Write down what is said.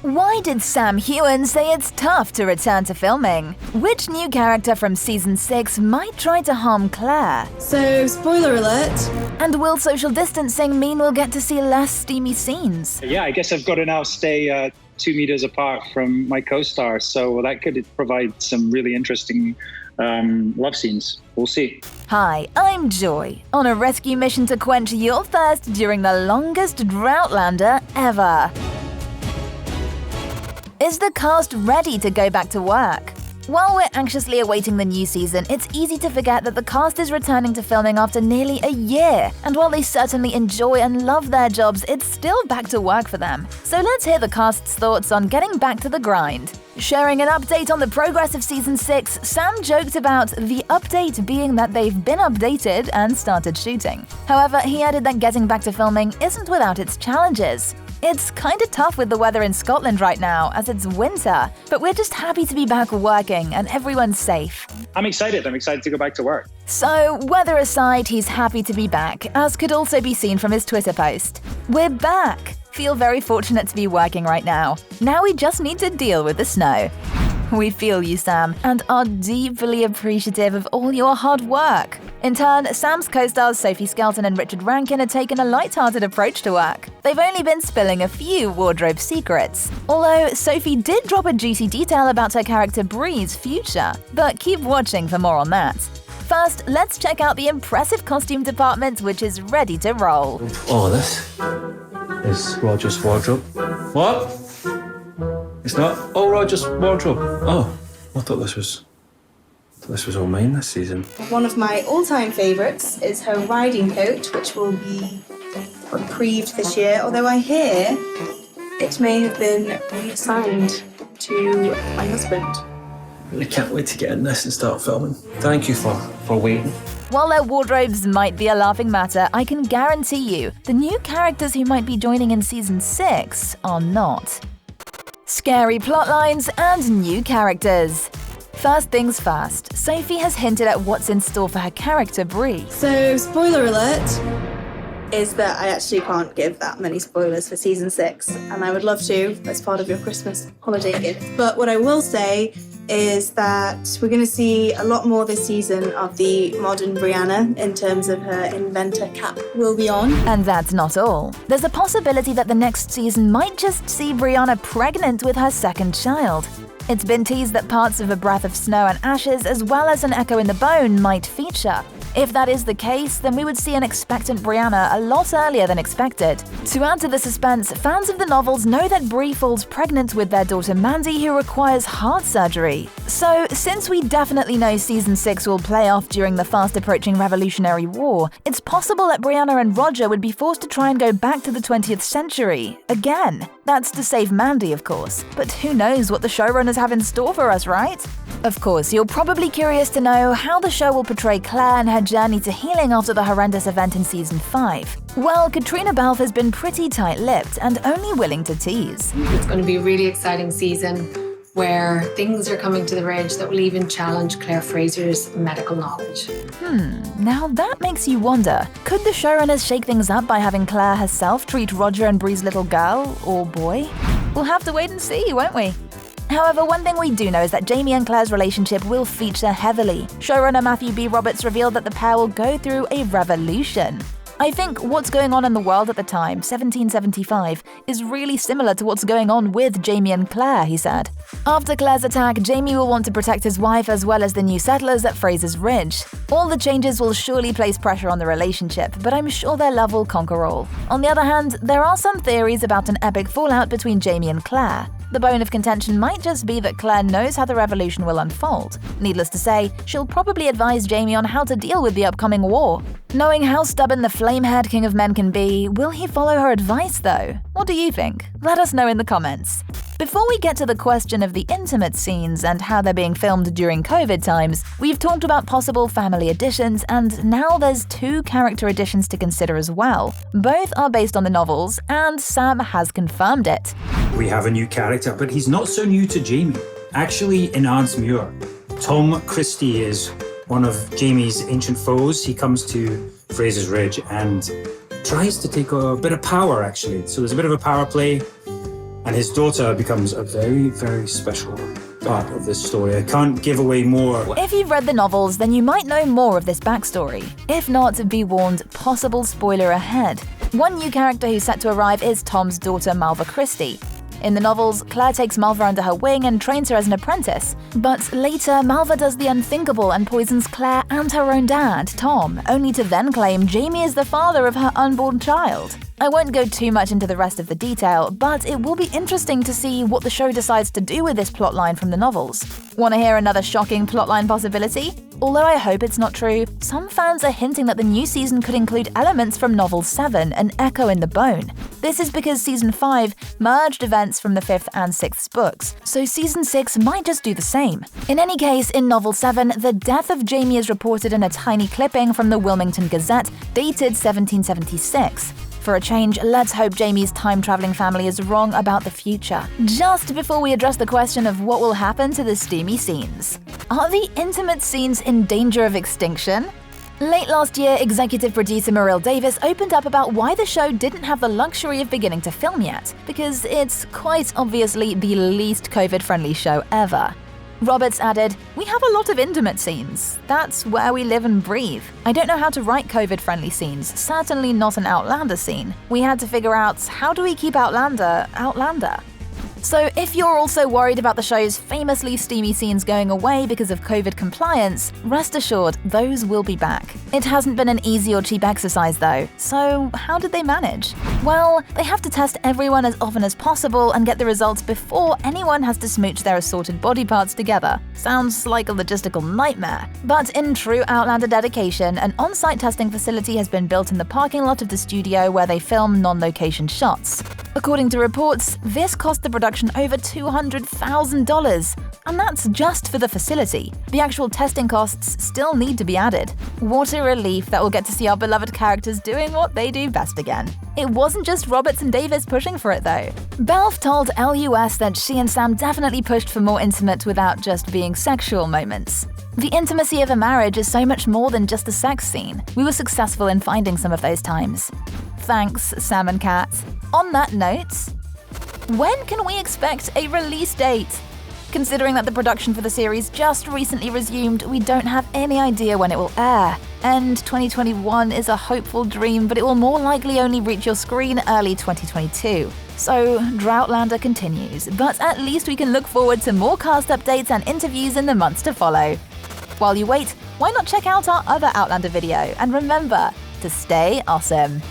Why did Sam Heughan say it's tough to return to filming? Which new character from Season 6 might try to harm Claire? So, spoiler alert. And will social distancing mean we'll get to see less steamy scenes? Yeah, I guess I've got to now stay 2 meters apart from my co-star, so that could provide some really interesting love scenes. We'll see. Hi, I'm Joy, on a rescue mission to quench your thirst during the longest Droughtlander ever. Is the cast ready to go back to work? While we're anxiously awaiting the new season, it's easy to forget that the cast is returning to filming after nearly a year. And while they certainly enjoy and love their jobs, it's still back to work for them. So let's hear the cast's thoughts on getting back to the grind. Sharing an update on the progress of Season 6, Sam joked about the update being that they've been updated and started shooting. However, he added that getting back to filming isn't without its challenges. It's kinda tough with the weather in Scotland right now, as it's winter, but we're just happy to be back working and everyone's safe. I'm excited to go back to work. So, weather aside, he's happy to be back, as could also be seen from his Twitter post. We're back! Feel very fortunate to be working right now. Now we just need to deal with the snow. We feel you, Sam, and are deeply appreciative of all your hard work. In turn, Sam's co-stars Sophie Skelton and Richard Rankin have taken a light-hearted approach to work. They've only been spilling a few wardrobe secrets. Although Sophie did drop a juicy detail about her character Bree's future, but keep watching for more on that. First, let's check out the impressive costume department, which is ready to roll. Oh, this is Roger's wardrobe. What? It's not? Oh, Roger's wardrobe. Oh, I thought this was all mine this season. One of my all-time favourites is her riding coat, which will be reprieved this year, although I hear it may have been reassigned to my husband. I can't wait to get in this and start filming. Thank you for waiting. While their wardrobes might be a laughing matter, I can guarantee you, the new characters who might be joining in Season 6 are not. Scary plotlines and new characters. First things first, Sophie has hinted at what's in store for her character Bree. So, spoiler alert is that I actually can't give that many spoilers for Season 6, and I would love to as part of your Christmas holiday gift. But what I will say is that we're going to see a lot more this season of the modern Brianna in terms of her inventor cap will be on. And that's not all. There's a possibility that the next season might just see Brianna pregnant with her second child. It's been teased that parts of A Breath of Snow and Ashes as well as An Echo in the Bone might feature. If that is the case, then we would see an expectant Brianna a lot earlier than expected. To add to the suspense, fans of the novels know that Bree falls pregnant with their daughter Mandy, who requires heart surgery. So, since we definitely know Season 6 will play off during the fast-approaching Revolutionary War, it's possible that Brianna and Roger would be forced to try and go back to the 20th century. Again. That's to save Mandy, of course. But who knows what the showrunners have in store for us, right? Of course, you're probably curious to know how the show will portray Claire and her journey to healing after the horrendous event in Season 5. Well, Caitriona Balfe has been pretty tight-lipped and only willing to tease. It's going to be a really exciting season where things are coming to the ridge that will even challenge Claire Fraser's medical knowledge. Now that makes you wonder, could the showrunners shake things up by having Claire herself treat Roger and Bree's little girl, or boy? We'll have to wait and see, won't we? However, one thing we do know is that Jamie and Claire's relationship will feature heavily. Showrunner Matthew B. Roberts revealed that the pair will go through a revolution. I think what's going on in the world at the time, 1775, is really similar to what's going on with Jamie and Claire, he said. After Claire's attack, Jamie will want to protect his wife as well as the new settlers at Fraser's Ridge. All the changes will surely place pressure on the relationship, but I'm sure their love will conquer all. On the other hand, there are some theories about an epic fallout between Jamie and Claire. The bone of contention might just be that Claire knows how the revolution will unfold. Needless to say, she'll probably advise Jamie on how to deal with the upcoming war. Knowing how stubborn the flame-haired king of men can be, will he follow her advice though? What do you think? Let us know in the comments. Before we get to the question of the intimate scenes and how they're being filmed during COVID times, we've talked about possible family additions, and now there's 2 character additions to consider as well. Both are based on the novels, and Sam has confirmed it. We have a new character, but he's not so new to Jamie. Actually, in Arnsmuir, Tom Christie is one of Jamie's ancient foes. He comes to Fraser's Ridge and tries to take a bit of power, actually. So there's a bit of a power play. And his daughter becomes a very, very special part of this story. I can't give away more. If you've read the novels, then you might know more of this backstory. If not, be warned, possible spoiler ahead. One new character who's set to arrive is Tom's daughter Malva Christie. In the novels, Claire takes Malva under her wing and trains her as an apprentice. But later, Malva does the unthinkable and poisons Claire and her own dad, Tom, only to then claim Jamie is the father of her unborn child. I won't go too much into the rest of the detail, but it will be interesting to see what the show decides to do with this plotline from the novels. Want to hear another shocking plotline possibility? Although I hope it's not true, some fans are hinting that the new season could include elements from Novel 7, An Echo in the Bone. This is because Season 5 merged events from the 5th and 6th books, so Season 6 might just do the same. In any case, in Novel 7, the death of Jamie is reported in a tiny clipping from the Wilmington Gazette, dated 1776. For a change, let's hope Jamie's time-traveling family is wrong about the future. Just before we address the question of what will happen to the steamy scenes. Are the intimate scenes in danger of extinction? Late last year, executive producer Muriel Davis opened up about why the show didn't have the luxury of beginning to film yet, because it's quite obviously the least COVID-friendly show ever. Roberts added, "We have a lot of intimate scenes. That's where we live and breathe. I don't know how to write COVID-friendly scenes, certainly not an Outlander scene. We had to figure out, how do we keep Outlander, Outlander?" So if you're also worried about the show's famously steamy scenes going away because of COVID compliance, rest assured, those will be back. It hasn't been an easy or cheap exercise though, so how did they manage? Well, they have to test everyone as often as possible and get the results before anyone has to smooch their assorted body parts together. Sounds like a logistical nightmare. But in true Outlander dedication, an on-site testing facility has been built in the parking lot of the studio where they film non-location shots. According to reports, this cost the production over $200,000, and that's just for the facility. The actual testing costs still need to be added. What a relief that we'll get to see our beloved characters doing what they do best again. It wasn't just Roberts and Davis pushing for it though. Balfe told LUS that she and Sam definitely pushed for more intimate without just being sexual moments. The intimacy of a marriage is so much more than just a sex scene. We were successful in finding some of those times. Thanks, Sam and Kat. On that note, when can we expect a release date? Considering that the production for the series just recently resumed, we don't have any idea when it will air. And 2021 is a hopeful dream, but it will more likely only reach your screen early 2022. So, Droughtlander continues, but at least we can look forward to more cast updates and interviews in the months to follow. While you wait, why not check out our other Outlander video? And remember to stay awesome.